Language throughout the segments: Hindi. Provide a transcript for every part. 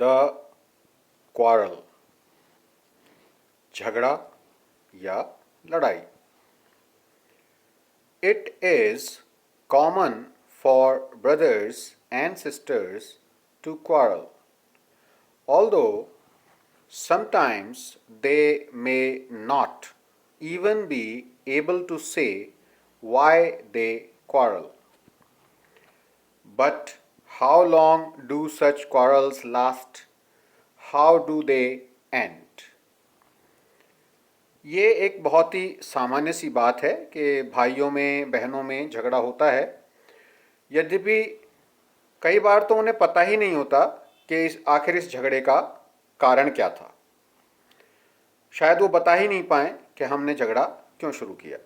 द क्वारल, झगड़ा या लड़ाई. It is common for brothers and sisters to quarrel, although sometimes they may not even be able to say why they quarrel. But how long do such quarrels last? How do they end? ये एक बहुत ही सामान्य सी बात है कि भाइयों में बहनों में झगड़ा होता है. यद्यपि कई बार तो उन्हें पता ही नहीं होता कि आखिर इस झगड़े का कारण क्या था. शायद वो बता ही नहीं पाए कि हमने झगड़ा क्यों शुरू किया.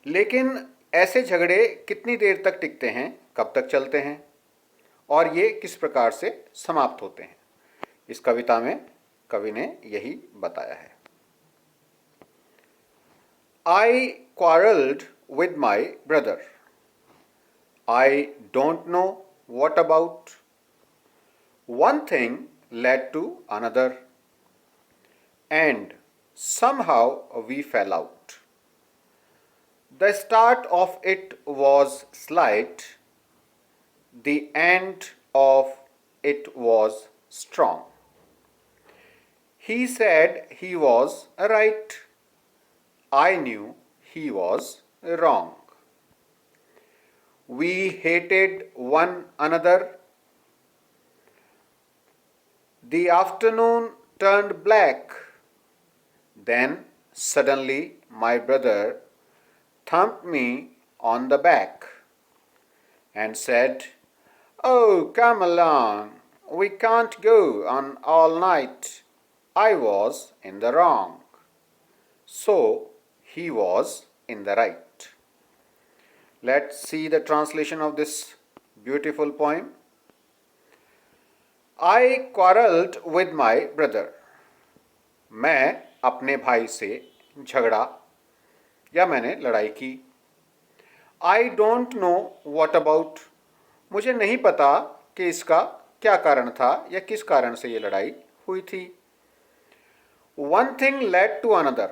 लेकिन ऐसे झगड़े कितनी देर तक टिकते हैं, कब तक चलते हैं और ये किस प्रकार से समाप्त होते हैं, इस कविता में कवि ने यही बताया है. I quarreled with my brother. I don't know what about. One thing led to another, and somehow we fell out. The start of it was slight, the end of it was strong. He said he was right. I knew he was wrong. We hated one another. The afternoon turned black. Then suddenly my brother thumped me on the back and said, "Oh, come along. We can't go on all night." I was in the wrong. So he was in the right. Let's see the translation of this beautiful poem. I quarreled with my brother. मैं अपने भाई से झगड़ा या मैंने लड़ाई की. I don't know what about. मुझे नहीं पता कि इसका क्या कारण था या किस कारण से ये लड़ाई हुई थी. One thing led to another.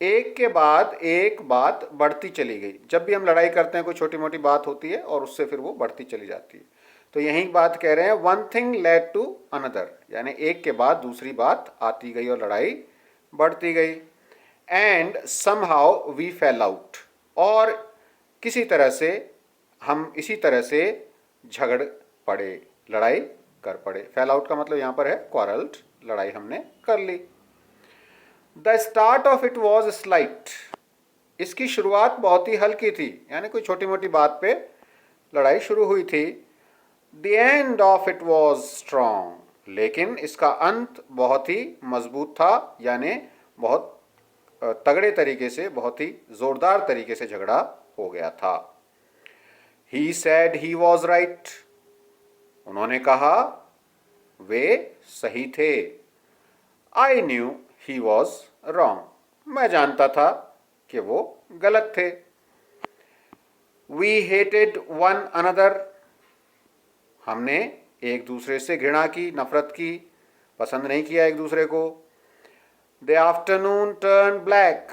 एक के बाद एक बात बढ़ती चली गई. जब भी हम लड़ाई करते हैं कोई छोटी मोटी बात होती है और उससे फिर वो बढ़ती चली जाती है. तो यही बात कह रहे हैं, one thing led to another, यानी एक के बाद दूसरी बात आती गई और लड़ाई बढ़ती गई. And somehow we fell out, और किसी तरह से हम इसी तरह से झगड़ पड़े, लड़ाई कर पड़े. फेल आउट का मतलब यहाँ पर है क्वारल्ड, लड़ाई हमने कर ली. The start of it was slight. इसकी शुरुआत बहुत ही हल्की थी, यानी कोई छोटी मोटी बात पे लड़ाई शुरू हुई थी. The end of it was strong. लेकिन इसका अंत बहुत ही मजबूत था, यानी बहुत तगड़े तरीके से, बहुत ही जोरदार तरीके से झगड़ा हो गया था. He said he was right. उन्होंने कहा वे सही थे. I knew he was wrong. मैं जानता था कि वो गलत थे. We hated one another. हमने एक दूसरे से घृणा की, नफरत की, पसंद नहीं किया एक दूसरे को. The afternoon turn black.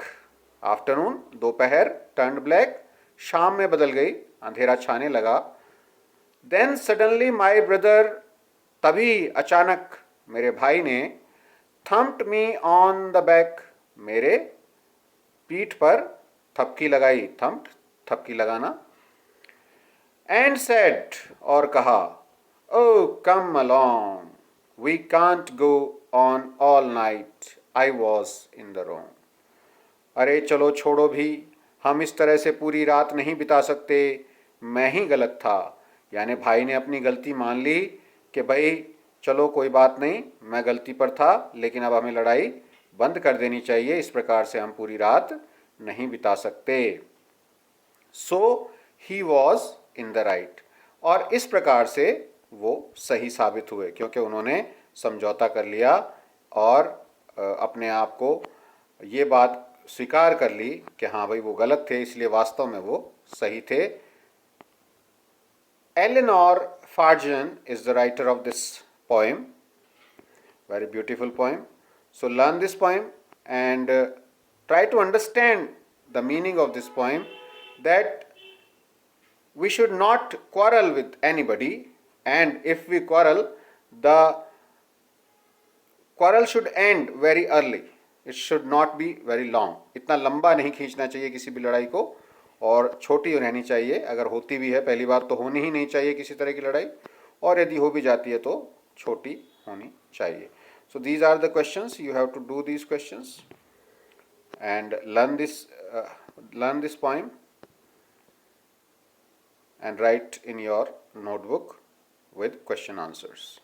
Afternoon दोपहर, टर्न ब्लैक शाम में बदल गई, अंधेरा छाने लगा. Then suddenly my brother. तभी अचानक मेरे भाई ने thumped me on the back. मेरे पीठ पर थपकी लगाई. थम्प्ड, थपकी लगाना. एंड सेड, और कहा, oh come along, we can't go on all night, I was in the wrong. अरे चलो छोड़ो भी, हम इस तरह से पूरी रात नहीं बिता सकते, मैं ही गलत था. यानी भाई ने अपनी गलती मान ली कि भाई चलो कोई बात नहीं, मैं गलती पर था, लेकिन अब हमें लड़ाई बंद कर देनी चाहिए, इस प्रकार से हम पूरी रात नहीं बिता सकते. So he was in the right. और इस प्रकार से वो सही साबित हुए, क्योंकि उन्होंने समझौता कर लिया और अपने आप को ये बात स्वीकार कर ली कि हाँ भाई वो गलत थे, इसलिए वास्तव में वो सही थे. Eleanor Farjeon is the writer of this poem, very beautiful poem. So learn this poem and try to understand the meaning of this poem, that we should not quarrel with anybody, and if we quarrel, the quarrel should end very early. It should not be very long. इतना लंबा नहीं खींचना चाहिए किसी भी लड़ाई को, और छोटी रहनी चाहिए. अगर होती भी है, पहली बार तो होनी ही नहीं चाहिए किसी तरह की लड़ाई, और यदि हो भी जाती है तो छोटी होनी चाहिए. So these are the questions. You have to do these questions and learn this poem and write in your notebook with question answers.